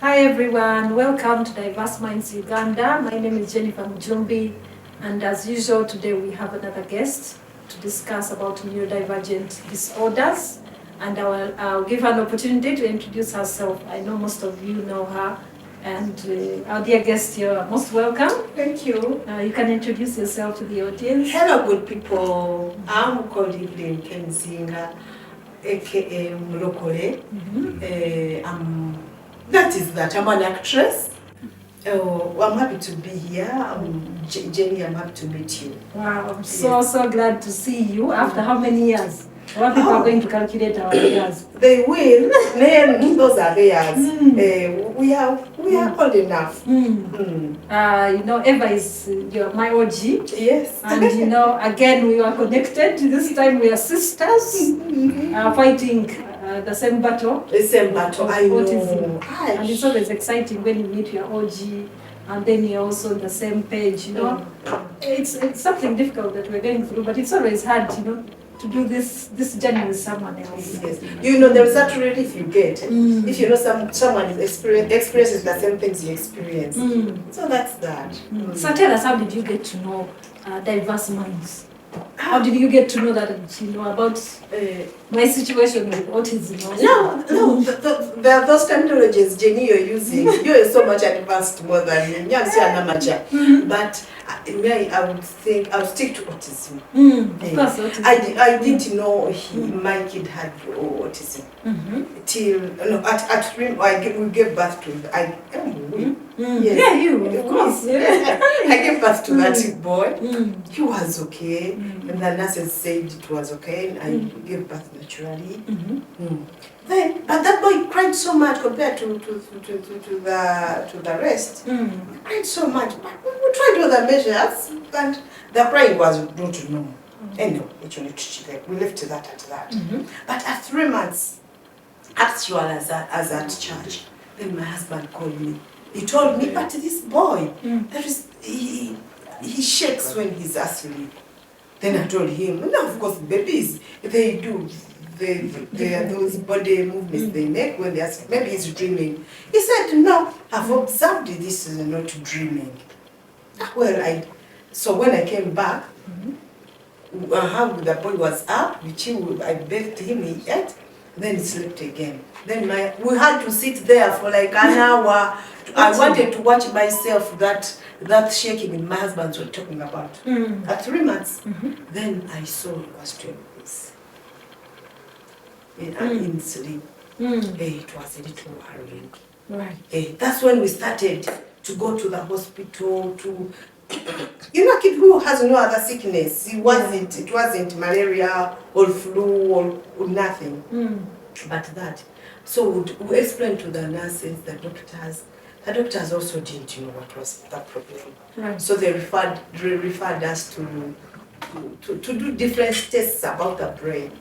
Hi everyone, welcome to Diverse Minds Uganda. My name is Janepher, and as usual today we have another guest to discuss about neurodivergent disorders, and I'll give her an opportunity to introduce herself. I know most of you know her, and our dear guest, you're most welcome. Thank you. You can introduce yourself to the audience. Hello good people, I'm called Everyn Kemizinga, aka Mulokole. I'm an actress. I'm happy to be here. Jenny, I'm happy to meet you. Wow, I'm so glad to see you after how many years? What people are going to calculate our years? They will. Then those are theirs. We are old enough. Eva is my OG. Yes. And again we are connected. This time we are sisters, fighting the same battle. The same battle. I know. And it's always exciting when you meet your OG, and then you're also on the same page. It's something difficult that we're going through, but it's always hard, to do this journey with someone else. Yes. There's that relief you get if someone experiences the same things you experience. So that's that. So tell us, how did you get to know Diverse Minds? How did you get to know that about my situation with autism? No, those terminologies, Jenny, you're using, you're so much advanced more than me. But I would think I'll stick to autism. Of course, autism. I didn't know my kid had autism till at 3 we gave birth to him. Yes. Yeah, you of course. I gave birth to that boy. He was okay, and the nurses said it was okay. And I gave birth naturally. Then, but that boy cried so much compared to the rest. He cried so much. But we tried all the measures, and the crying was not normal. Anyway, we left that at that. But at 3 months, actual as at church, then my husband called me. He told me, but this boy, he shakes when he's asleep. Then I told him, no, of course, babies, they do. They are those body movements they make when they are asleep. Maybe he's dreaming. He said, no, I've observed this is not dreaming. Well, so when I came back, the boy was up, I bathed him, he ate, then he slept again. Then we had to sit there for like an hour. I wanted to watch myself that shaking my husband was talking about. At 3 months, then I saw it was 12 weeks. In sleep. It was a little worrying. Right. That's when we started to go to the hospital to. A kid who has no other sickness. It wasn't malaria or flu or nothing. But that. So we explained to the nurses, the doctors. The doctors also didn't know what was the problem. Right. So they referred us to do different tests about the brain.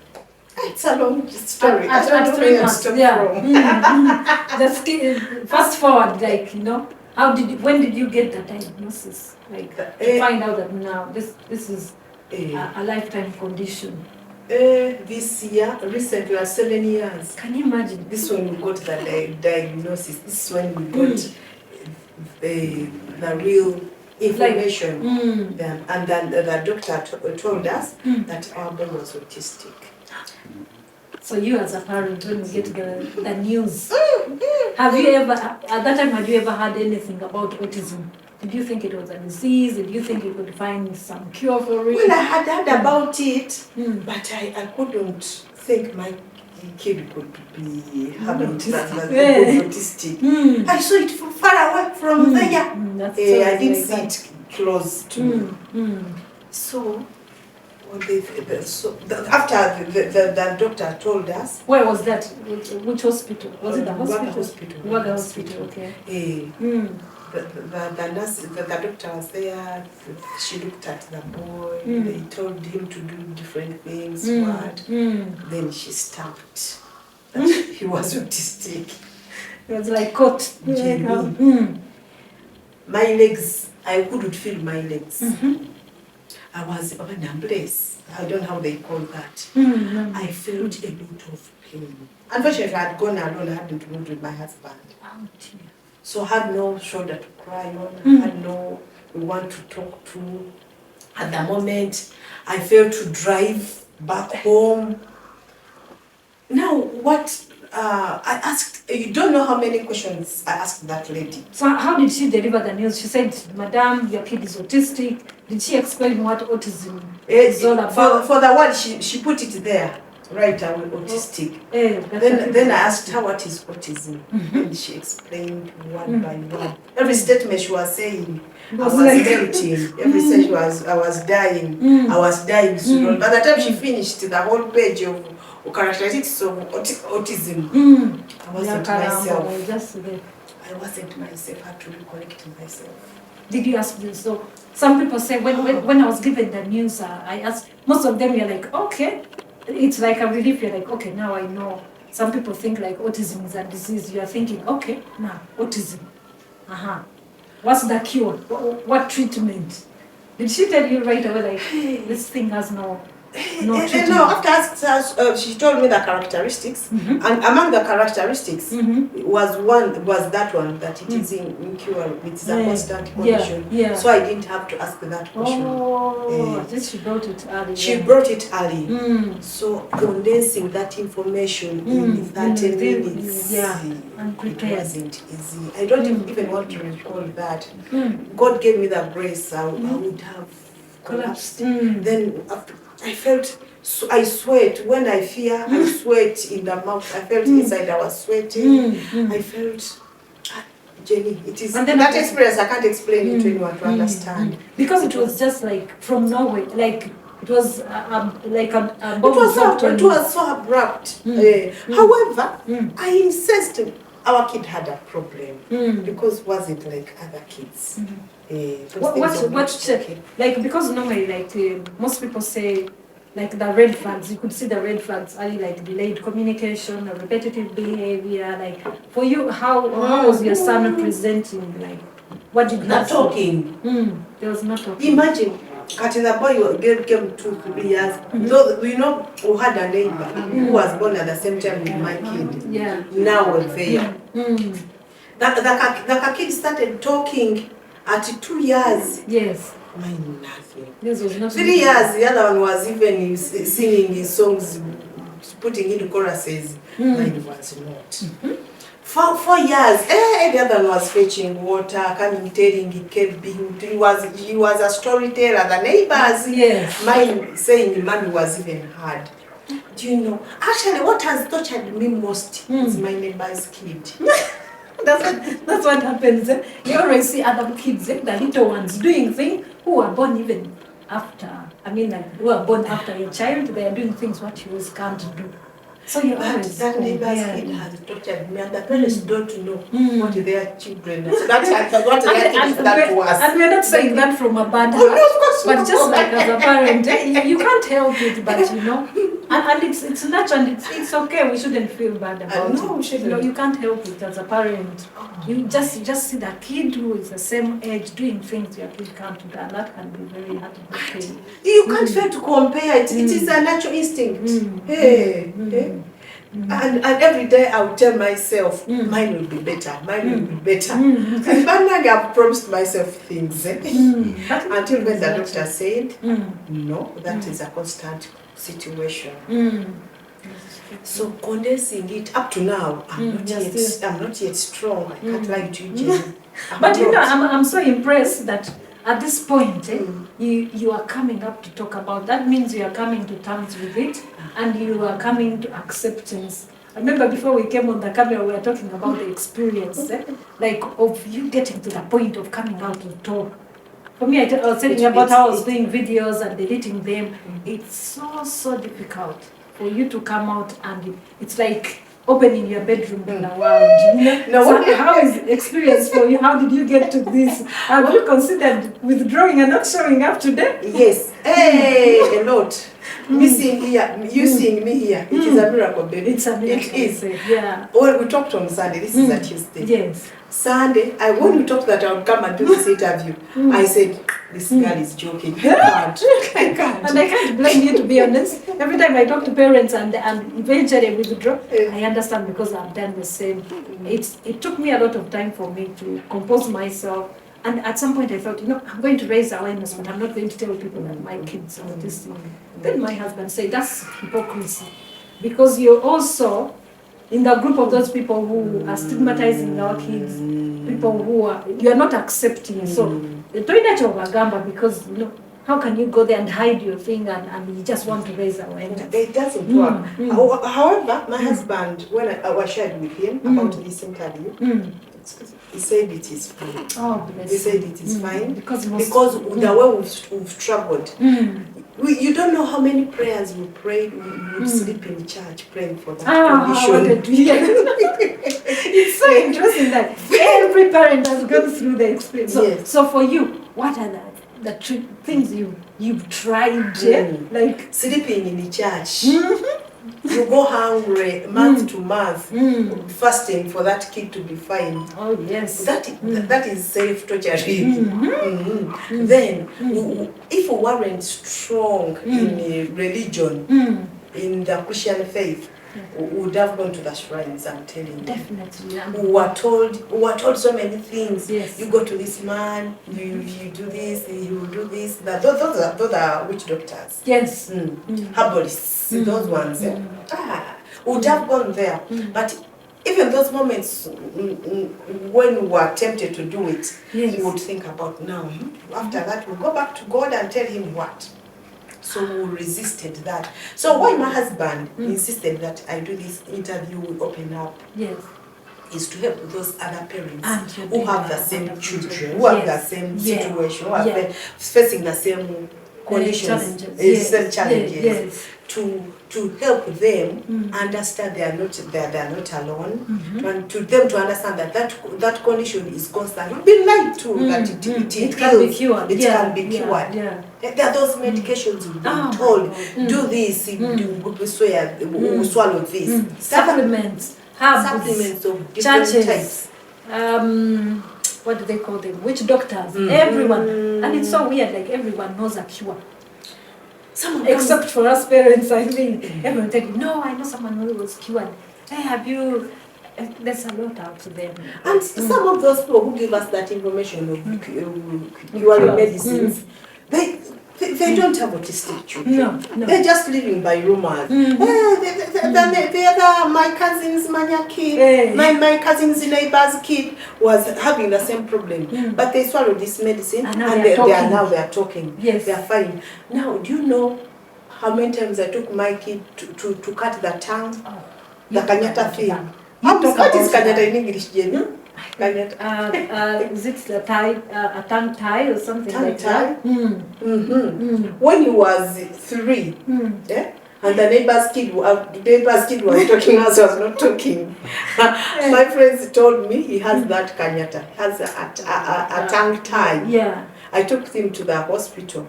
It's a long story. At 3 months, fast forward, when did you get the diagnosis? To find out that now this is a lifetime condition. This year, recently, 7 years. Can you imagine? This when we got the diagnosis. This is when we got the real information. And then the doctor told us that our boy was autistic. So you as a parent, when you get the news, have you ever, at that time, had you ever heard anything about autism? Did you think it was a disease? Did you think you could find some cure for it? Well, I had heard about it, but I couldn't think my kid could be having autistic. I saw it from far away from there. I didn't see it close to me. So, after the doctor told us. Where was that? Which hospital? Was it the hospital? What hospital? Okay. The nurse, the doctor was there. She looked at the boy. They told him to do different things. Then she stamped that he was autistic. It was like caught. My legs, I couldn't feel my legs. I was blessed. I don't know how they call that. I felt a lot of pain. Unfortunately, I had gone alone. I hadn't moved with my husband. Oh, dear. So I had no shoulder to cry on. I had no one to talk to. At the moment, I failed to drive back home. Now, what I asked, you don't know how many questions I asked that lady. So how did she deliver the news? She said, Madam, your kid is autistic. Did she explain what autism is all about? For the word, she put it there, right away, autistic. Then I asked her what is autism. And she explained one by one. Every statement she was saying, I was melting. Every stage I was dying. I was dying slowly. By the time she finished the whole page of characteristics of autism, I wasn't myself. I wasn't myself. I had to reconnect myself. Did you ask this? So some people say when I was given the news, I asked. Most of them were like, okay, it's like a relief. You're like, okay, now I know. Some people think like autism is a disease. You are thinking, okay, now autism. What's the cure? What treatment? Did she tell you right away like this thing has no treatment? No, after asking, she told me the characteristics, and among the characteristics was that one that it is incurable. It's a constant condition. So I didn't have to ask that question. Oh, just she brought it early. She brought it early. So condensing that information in 30 minutes, it wasn't easy. I don't even want to recall that. God gave me the grace. I would have collapsed. Then after, I felt, I sweat. When I fear, I sweat in the mouth. I felt inside I was sweating. I felt, Jenny, it is that experience, I can't explain it to anyone to understand. Because it was just like from nowhere, like it was like a bomb. It was so abrupt. However, I insist our kid had a problem because wasn't like other kids. Like because normally like most people say like the red flags, you could see the red flags early, like delayed communication or repetitive behavior. Like for you, how was your son presenting? Like what did not talking? There was not talking. Imagine, Katina the boy came 2-3 years. Though we know we had a neighbor who was born at the same time with my kid. Now we're there. The kid started talking at 2 years. Yes. Mine nothing. This was not 3 years, the other one was even singing his songs, putting into choruses. Mine was not. 4 years, the other one was fetching water, coming, telling, he was a storyteller, the neighbors. Yes. Mine saying mommy was even hard. Do you know? Actually, what has tortured me most is my neighbor's kid. That's what happens. You always see other kids, the little ones, doing things who are born even after. I mean, like who are born after your child, they are doing things what you can't do. So you always that neighbor's kid has tortured me, and the parents don't know what their children. So that's what that was. And we're not saying that from a bad heart, but just like as a parent, you can't help it, but you know. And it's natural, and it's okay. We shouldn't feel bad about it. You know, you can't help it as a parent. You just see the kid who is the same age doing things your kid can't do, and that can be very heartbreaking. You can't fail to compare it. It is a natural instinct. And every day I will tell myself, mine will be better, mine will be better. And finally I've promised myself things. Until when the doctor said, no, that is a constant situation. So condensing it up to now, I'm not yet strong. I can't lie to you, Jenny. But you know, I'm so impressed that at this point, you are coming up to talk about. That means you are coming to terms with it, and you are coming to acceptance. I remember before we came on the camera, we were talking about the experience, like of you getting to the point of coming out to talk. For me, I was telling about how I was doing videos and deleting them. It's so difficult for you to come out, and it's like opening your bedroom to the world. So how is the experience for you? How did you get to this? Have you considered withdrawing and not showing up today? Yes, a lot. Me seeing here, you seeing me here, it is a miracle, baby. It's a miracle. It is. Yeah. Well, we talked on Sunday. This is a Tuesday. Yes. Sunday, when we talked that I would come and do this interview, I said, this girl is joking. I can't. And I can't blame you, to be honest. Every time I talk to parents and eventually I withdraw, I understand because I've done the same. It took me a lot of time for me to compose myself. And at some point I thought, I'm going to raise awareness, but I'm not going to tell people that my kids are autistic. Then my husband said, that's hypocrisy. Because you're also in the group of those people who are stigmatizing our kids, people who you are not accepting. So, because, how can you go there and hide your thing and you just want to raise awareness? It doesn't work. However, my husband, when I shared with him about this interview, he said it is fine. Oh, he said it is fine because the way we've struggled. You don't know how many prayers we prayed. We would sleep in church praying for that condition. It's so interesting that every parent has gone through the experience. So, yes. So for you, what are the things you've tried? Like sleeping in the church. You go hungry month to month, fasting for that kid to be fine. Oh yes. That is self-torturing. Then, if we weren't strong in religion, in the Christian faith, we would have gone to the shrines, I'm telling you. Definitely. We were told so many things. Yes. You go to this man, you do this, you will do this. Those are witch doctors. Yes. Herbalists, those ones. Would have gone there. But even those moments when we were tempted to do it, yes. we would think about now. After that, we'll go back to God and tell him what. So we resisted that. So why my husband insisted that I do this interview, we open up, yes, is to help those other parents and who have the same children, who have the same situation, who are facing the same conditions, same challenges, yes. To help them understand they are not alone, and to them to understand that condition is constant. You've been lied to that it can be cured. It can be cured. There are those medications you've been told, do this, we swallow this. Supplements, supplements of different types. What do they call them? Witch doctors, everyone. And it's so weird, like everyone knows a cure. Except for us parents, I think. Everyone tell you, no, I know someone who was cured. Hey, have you... There's a lot out there. And some of those people who give us that information of curing medicines, they don't have autistic children. No. They're just living by rumors. The other, my cousin's mania kid, my cousin's neighbor's kid was having the same problem. But they swallowed this medicine and they are talking. Yes. They are fine. Now, do you know how many times I took my kid to cut the tongue? The kanyata thing. What is kanyata in English, Jenny? Is it a tongue tie or something like that? When he was 3, and the neighbor's kid was talking, as I was not talking. My friends told me he has that kanyata, he has a tongue tie. Yeah. I took him to the hospital.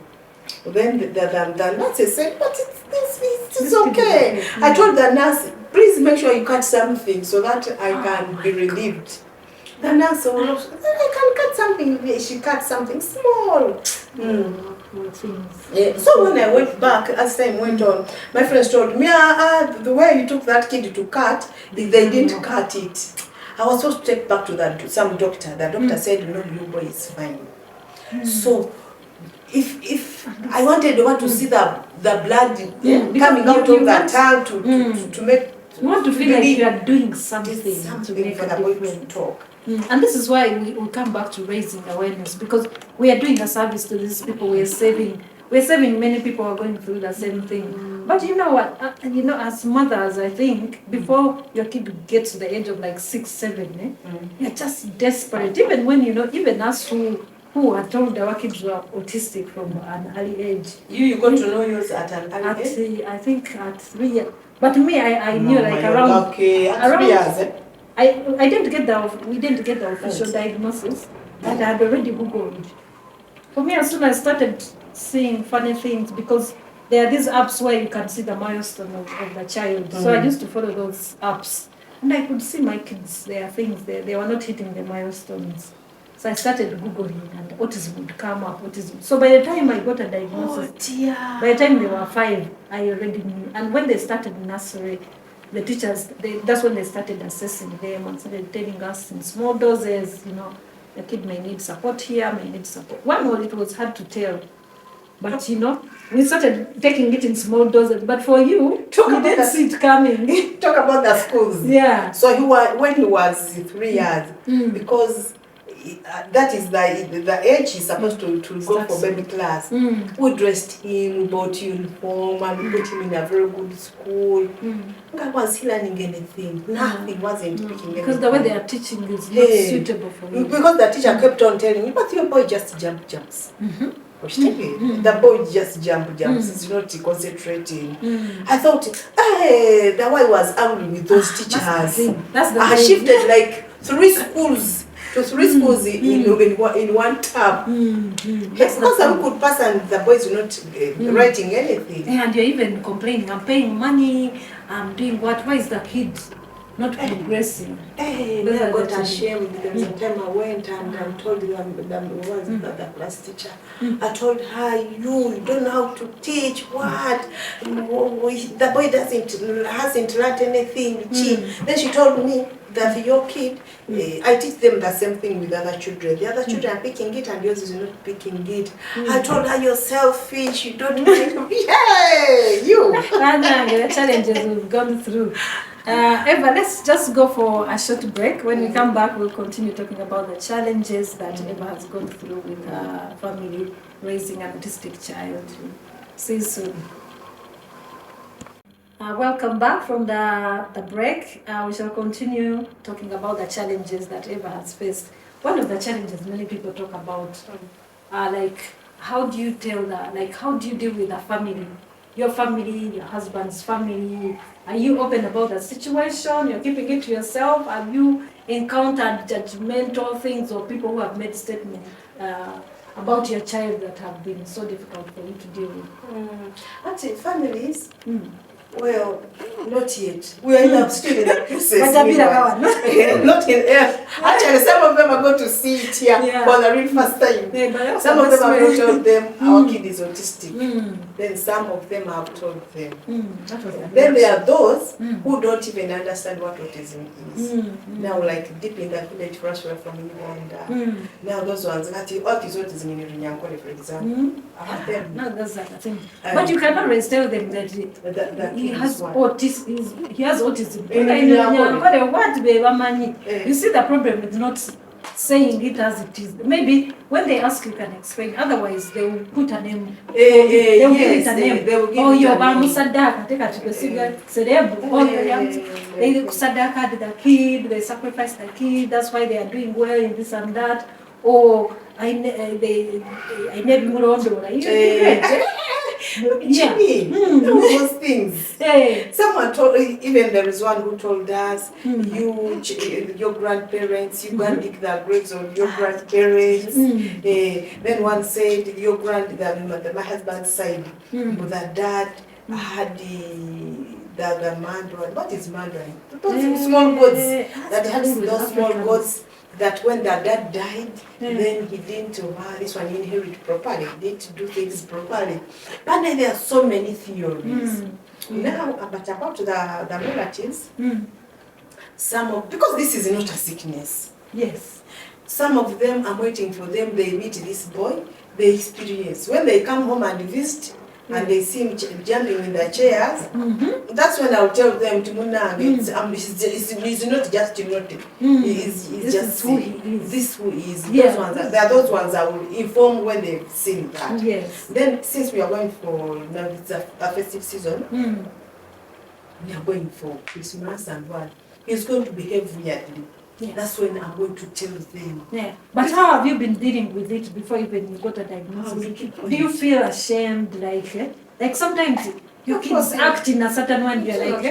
Then the nurse said, but it's okay. I told the nurse, please make sure you cut something so that I can be relieved. The nurse said, I can cut something. She cut something small. So when I went back, as time went on, my friends told me, the way you took that kid to cut, they didn't cut it. I was supposed to take back to some doctor. The doctor said, no, your boy is fine. So if I wanted to see the blood coming out of the tongue to make... You want to feel like you are doing something to make for the boy to talk. And this is why we come back to raising awareness, because we are doing a service to these people. We're saving many people who are going through the same thing. But you know what? As mothers, I think before your kid gets to the age of like 6, 7, you're just desperate. Even when even us who are told our kids were autistic from an early age. You got to know yours at an early age? I think at 3 years. But me, I knew around 3 years. We didn't get the official diagnosis, but I had already Googled. For me, as soon as I started seeing funny things, because there are these apps where you can see the milestone of the child. So I used to follow those apps. And I could see my kids, there are things, they were not hitting the milestones. So I started Googling and autism would come up, autism. So by the time I got a diagnosis, by the time they were 5, I already knew. And when they started nursery, the teachers, that's when they started assessing them and started telling us in small doses, the kid may need support here, may need support. It was hard to tell. But, we started taking it in small doses. But for you didn't see it coming. Talk about the schools. Yeah. So when he was 3 years, because that is the age he's supposed to go for baby class. We dressed him, we bought uniform, and we put him in a very good school. Was he learning anything? Nothing, wasn't picking anything. Because the way they are teaching is not suitable for him. Because the teacher kept on telling him, but your boy just jumps. The boy just jumps. He's not concentrating. I thought, the boy was angry with those teachers. That's the I shifted like 3 schools. To 3 schools in one term. Because I could pass and the boys were not writing anything. And you're even complaining, I'm paying money, I'm doing what? Why is the kid not progressing? I got ashamed. There was a time I went and I told the class teacher, I told her, you don't know how to teach, what? The boy hasn't learned anything. Then she told me that your kid, I teach them the same thing with other children. The other children are picking it and yours is not picking it. I told her, you're selfish, you don't think of it. Hey, you! The challenges we've gone through. Eva, let's just go for a short break. When we come back, we'll continue talking about the challenges that Eva has gone through with her family raising an autistic child. See you soon. Welcome back from the break. We shall continue talking about the challenges that Eva has faced. One of the challenges many people talk about are how do you deal with the family? Your family, your husband's family. Are you open about the situation? You're keeping it to yourself? Have you encountered judgmental things or people who have made statements about your child that have been so difficult for you to deal with? Actually, families, well, not yet. We are still in the process. Not in air. Actually, some of them are going to see it here for the real first time. Some of them have not told them our kid is autistic. Then some of them have told them. Then there are those who don't even understand what autism is. Now, like deep in the village, for us, we're from Uganda. Now, those ones, what is autism in Runyankole, for example? No, that's the thing. But you cannot always tell them that he has autism. He has autism. You see, the problem is not saying it as it is. Maybe when they ask, you can explain. Otherwise, they will put a name. They will give it a name. Oh, you're Bamusadaka. Take a they Sadaka the kid. They sacrifice the kid. That's why they are doing well in this and that. Or I never Murondo. Those things. Someone told, even there is one who told us, your grandparents, you go and dig the graves of your grandparents. Then one said, my husband's side, the dad had the Mandarin. What is Mandarin? Those small goats. That had those small goats. That when the dad died, then he didn't this one inherit properly, he didn't do things properly. But then there are so many theories. Now, but about the relatives, because this is not a sickness. Yes. Some of them, I'm waiting for them, they meet this boy, they experience. When they come home and visit, and they see him jumping in the chairs, that's when I'll tell them, he's not just genetic. He's just who he is. This who he is. There are those ones I will inform when they've seen that. Yes. Then, since we are going for, now it's a festive season, we are going for Christmas and what? He's going to behave weirdly. Yes. That's when I'm going to tell them. Yeah. But how have you been dealing with it before even you got a diagnosis? Do you feel ashamed, like sometimes your kids act in a certain way, and you're like,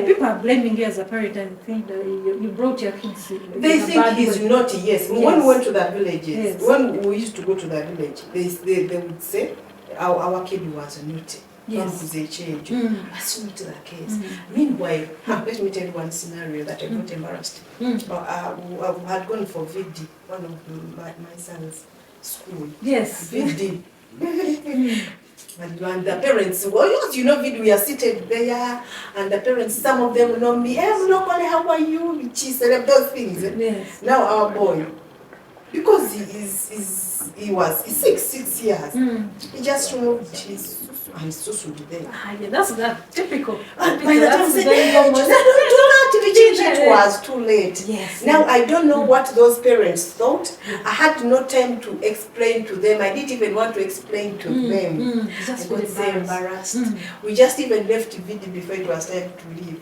people are blaming you as a parent and think that you brought your kids. They think he's naughty. Yes. When we went to the villages, when we used to go to the village, they would say our kid was naughty. Yes. That's not the case. Meanwhile, let me tell you one scenario that I got embarrassed. I had gone for VD, one of my son's school. Yes. VD. And the parents, well, you know, we are seated there, and the parents, some of them know me. Hey, Mulokole, how are you? She said those things. Yes. Now our boy, because he was 6 years, he just removed his and susu there. Yeah, that's that typical. And by the time they don't do that, it was too late. Yes. Now I don't know what those parents thought. I had no time to explain to them. I didn't even want to explain to them. Just I got so embarrassed. We just even left the video before it was time to leave.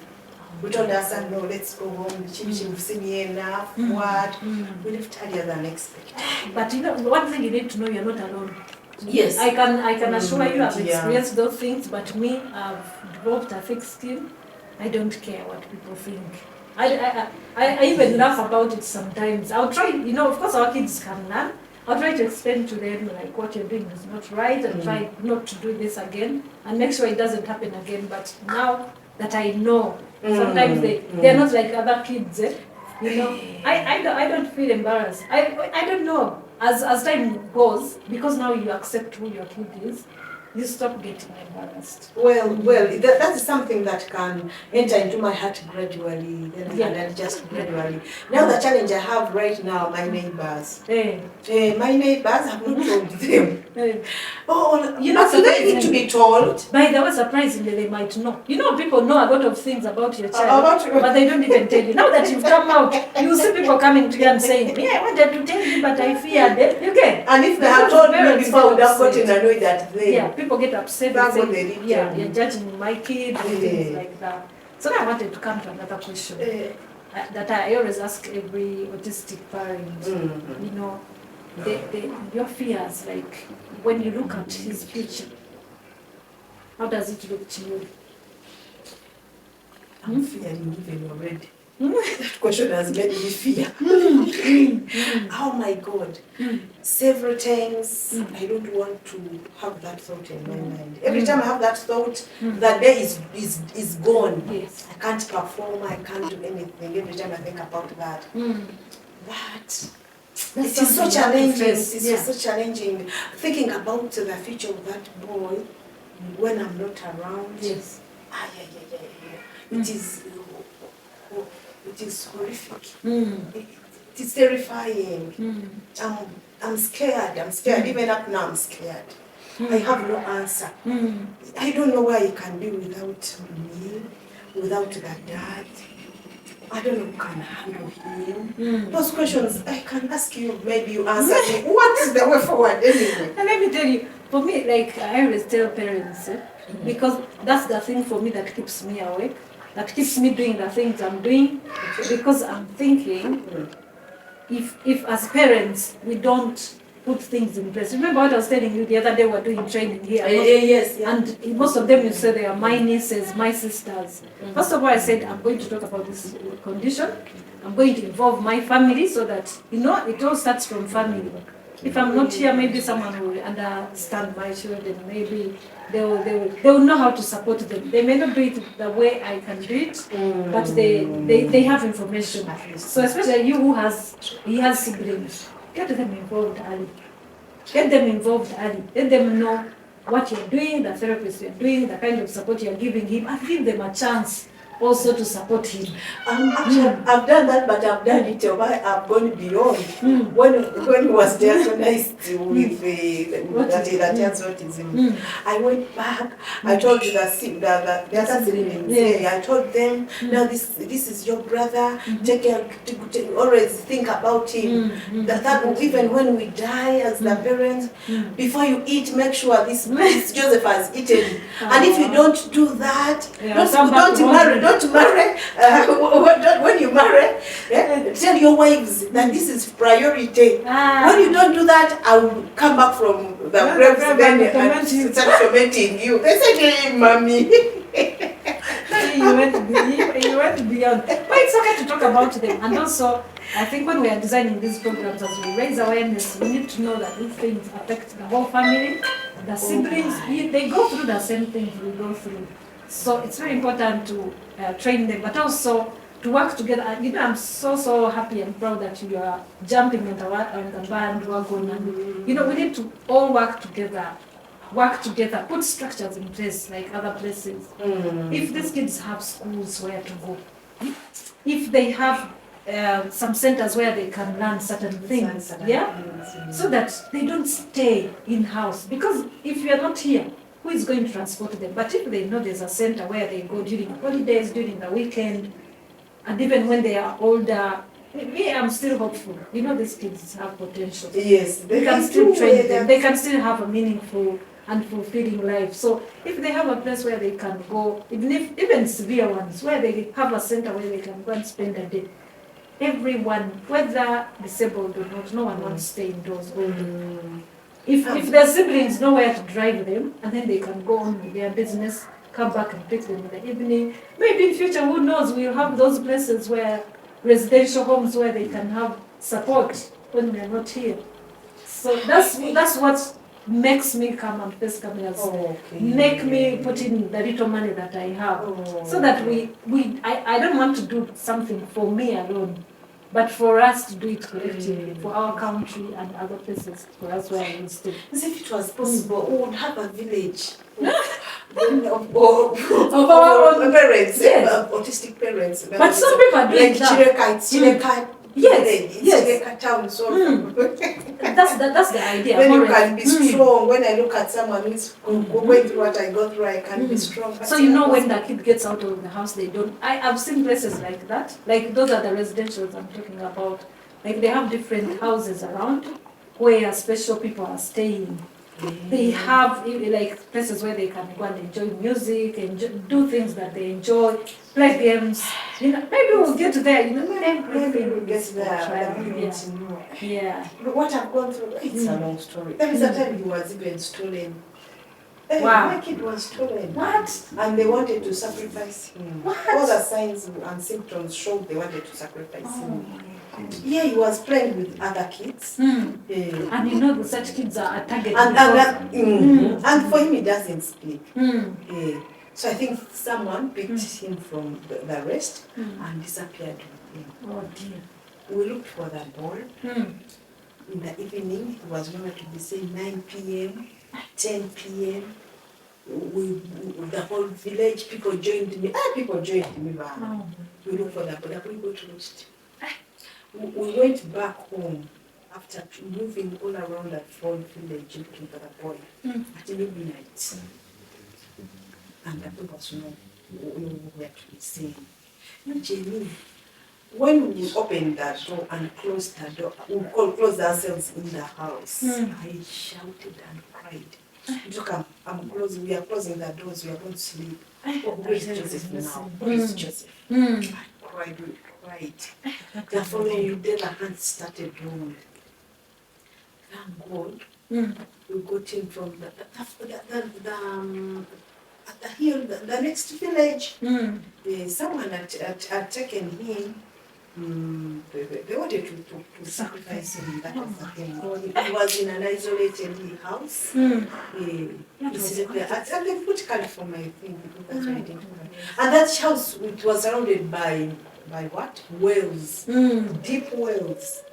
We told our son, no, let's go home. We've seen you enough. What? We left earlier than expected. But you know, one thing you need to know, you're not alone. Yes. I can assure you I've experienced those things, but me, I've developed a thick skin. I don't care what people think. I even laugh about it sometimes. I'll try, you know, of course our kids can learn. I'll try to explain to them like what you're doing is not right and try not to do this again and make sure it doesn't happen again. But now that I know, sometimes they're not like other kids, you know. I don't feel embarrassed. I don't know. As time goes, because now you accept who your kid is, you stop getting embarrassed. Well, that's something that can enter into my heart gradually, then just gradually. Now the challenge I have right now, my neighbors. My neighbors have not told them. Oh, you know, so they need to be told. By the way, surprisingly, they might know. You know, people know a lot of things about your child, but they don't even tell you. Now that you've come out, you see people coming to you and saying, yeah, I wanted to tell you, but I feared it. You get. And if they had told me before, I would have gotten annoyed at them. Yeah, people get upset. That's what they did. Yeah, you're judging my kid and things like that. So now I wanted to come to another question that I always ask every autistic parent. You know, your fears, like when you look at his future, how does it look to you? I'm fearing even already. That question has made me fear. Oh my God. Several times I don't want to have that thought in my mind. Every time I have that thought, that day is gone. Yes. I can't perform, I can't do anything. Every time I think about that. But it is so challenging. It is so challenging. Thinking about the future of that boy when I'm not around. Yes. It is horrific. It is terrifying. I'm scared. Even up now, I'm scared. I have no answer. I don't know where he can be without me, without the dad. I don't know who can handle him. Those questions I can ask you, maybe you answer me. What is the way forward anyway? And let me tell you, for me, like I always tell parents, because that's the thing for me that keeps me awake, that keeps me doing the things I'm doing, because I'm thinking, if as parents we don't put things in place. Remember what I was telling you the other day, we were doing training here. Yes. And most of them you say they are my nieces, my sisters. First of all, I said I'm going to talk about this condition. I'm going to involve my family so that, you know, it all starts from family. If I'm not here, maybe someone will understand my children. Maybe they will know how to support them. They may not do it the way I can do it, but they have information. So especially you who has siblings, get them involved early. Get them involved early. Let them know what you're doing, the therapist you're doing, the kind of support you're giving him, and give them a chance also to support him. Actually, I've done that, but I've done it. I've gone beyond. When he was diagnosed with that has autism, I went back. I told the other siblings. I told them, now this is your brother. Take care. Always think about him. That even when we die as the parents, before you eat, make sure this Joseph has eaten. And if you don't do that, don't marry. When you marry, tell your wives that this is priority. When you don't do that, I will come back from the graves and start tormenting you. They said, hey, mommy. you went beyond. But it's okay to talk about them. And also, I think when we are designing these programs, as we raise awareness, we need to know that these things affect the whole family. the siblings, my. they go through the same things we go through. So it's very important to train them, but also to work together. I'm so happy and proud that you are jumping on the bandwagon, and we need to all work together, put structures in place like other places. If these kids have schools where to go, if they have some centers where they can learn certain things, so that they don't stay in-house. Because if you are not here, who is going to transport them? But if they know there's a center where they go during holidays, during the weekend, and even when they are older, me, I'm still hopeful. These kids have potential. Yes, they can still train them. They can still have a meaningful and fulfilling life. So if they have a place where they can go, even severe ones, where they have a center where they can go and spend a day, everyone, whether disabled or not, no one wants to stay indoors all day. If their siblings know where to drive them, and then they can go on with their business, come back and pick them in the evening. Maybe in future, who knows, we'll have those places where residential homes where they can have support when we are not here. So that's what makes me come and face cameras. Make me put in the little money that I have. So that I don't want to do something for me alone, but for us to do it collectively, for our country and other places, for us where we stay. As if it was possible, we would have a village of our own parents, autistic parents. But some people are doing that. Yes. Town, so that's the idea. Then you can be strong. When I look at someone who's going through what I go through, I can be strong. So when the kid gets out of the house, they don't. I've seen places like that. Like those are the residentials I'm talking about. Like they have different houses around where special people are staying. They have like places where they can go and enjoy music and do things that they enjoy, play games. Maybe we'll get there. Maybe we'll get there. Yeah. But what I've gone through, it's a long story. There is a time he was even stolen. Wow. My kid was stolen. What? And they wanted to sacrifice him. What? All the signs and symptoms showed they wanted to sacrifice him. Yeah, he was playing with other kids. And such kids are targeted. And for him, he doesn't speak. So I think someone picked him from the rest and disappeared with him. Oh dear. We looked for the boy. In the evening, it was nowhere to be seen. 9 p.m., 10 p.m. The whole village, people joined me. People joined me. We looked for the boy. We got lost. We went back home after moving all around that whole village looking for the boy at midnight. And the people was nowhere to be seen. Jenny, when we opened that door and closed the door, we closed ourselves in the house. I shouted and cried. Come, we are closing the doors, we are going to sleep. Where is Joseph now? Where is Joseph? I cried, we cried. The following day, the hands started rolling. Thank God, we got him from at the hill, the next village. Someone had taken him. They wanted to sacrifice him. That was the thing. He was in an isolated house. And they put California, I think, because that's where I didn't know. And that house, it was surrounded by what? Wells. Deep wells.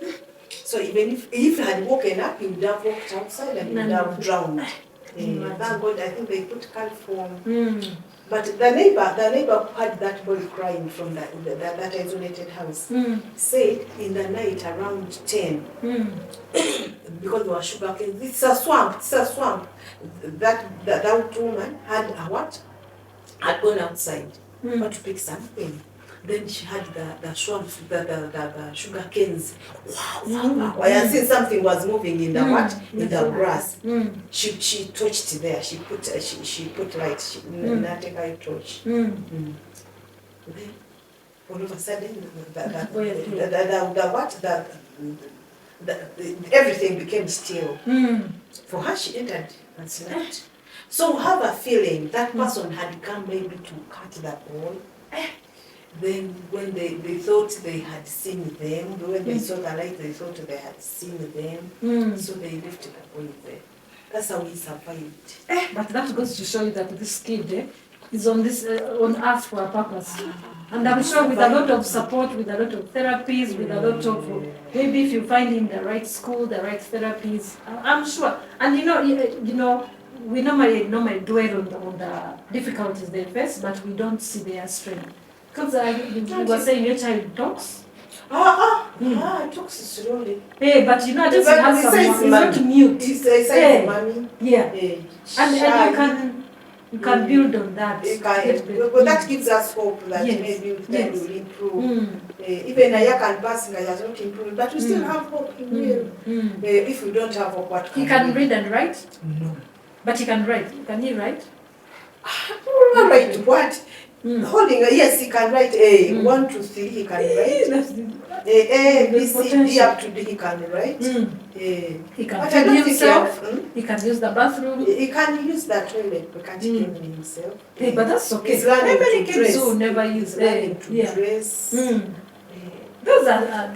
So even if he had woken up, he would have walked outside and he would have drowned. Thank God, I think they put California. But the neighbor who had that boy crying from that isolated house said in the night around 10, because there was sugar cane, it's a swamp. That woman had a what? Had gone outside to pick something. Then she had the swamp, the sugar canes. Wow. I seen something was moving in the what? In the grass. She touched there. She put light. She not take a torch. Then all of a sudden, everything became still. For her, she entered and slept. So have a feeling that person had come maybe to cut the boy. Then when they thought they had seen them, when they saw the light, they thought they had seen them. So they left the boy there. That's how we survived. But that goes to show you that this kid is on this on earth for a purpose. And I'm sure with a lot of support, with a lot of therapies, with a lot of maybe if you find in the right school, the right therapies, I'm sure. And we normally dwell on the difficulties they face, but we don't see their strength. Because you were saying your child talks. Talks slowly. Hey, but at least he has someone. He's not mute. He says mommy. Yeah. And you can build on that. But that gives us hope that maybe with time will improve. Even Aya can pass, he has not improved, but we still have hope in him. If we don't have hope, what can he can read and write? No. But he can write. Can he write? Write what? Holding, yes, he can write A. 1 to 3, he can write. A, B, C, D up to D, he can write. He can feed himself. He can use the bathroom. He can use the toilet, but can't clean himself. But that's okay. He's learning many to kids dress. who never use learning to dress. Those are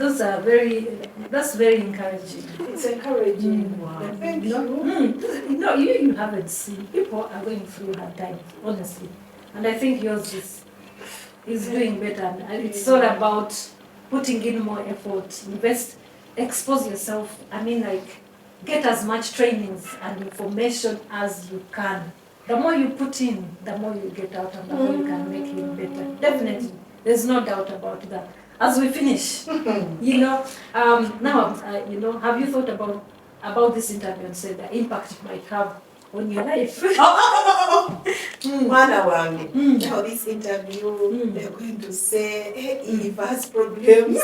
that's very encouraging. It's encouraging. Wow. Thank you. You haven't seen. People are going through hard times, honestly. And I think yours is doing better. And it's all about putting in more effort, invest, expose yourself. I mean, get as much trainings and information as you can. The more you put in, the more you get out, and the more you can make it better. Definitely, there's no doubt about that. As we finish, now, have you thought about this interview and say the impact it might have on your life? Now this interview, they're going to say, Eve has problems.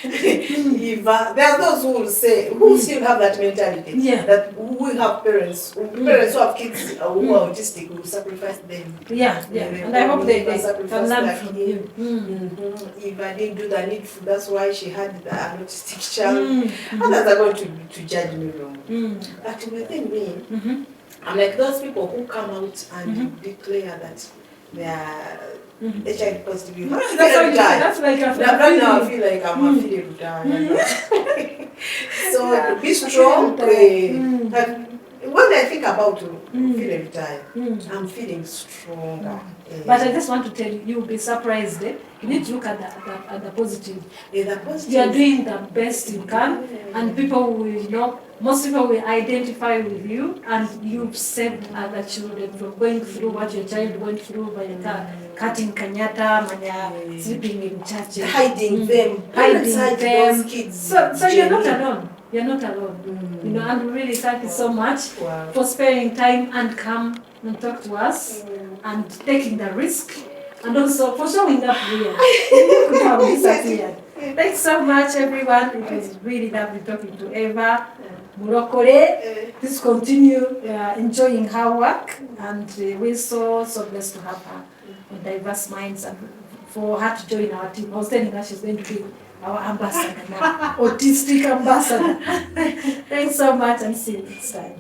There are those who will say, who still have that mentality, that we have parents who have kids who are autistic, who sacrifice them. And I hope they can learn from you. If I didn't do the needful, that's why she had an autistic child. Others are going to judge me wrong. But within me, I'm like those people who come out and declare that they are HIV positive. That's like a right now I feel like I'm affiliated with So be strong. When I think about feeling retired, I'm feeling stronger. But I just want to tell you, you'll be surprised. You need to look at the positive. The positive. You are doing the best you can, and people will, most people will identify with you, and you've saved other children from going through what your child went through by cutting kanyata, sleeping in church, hiding them, those kids. So you're not alone. You're not alone. And we really thank you so much for sparing time and come and talk to us and taking the risk, and also for showing up here. You could have disappeared. Thanks so much, everyone. It was really lovely talking to Eva. Mulokole, please continue enjoying her work, and we're so blessed to have her on Diverse Minds and for her to join our team. I was telling her she's going to be our ambassador now, autistic ambassador. Thanks so much, and see you next time.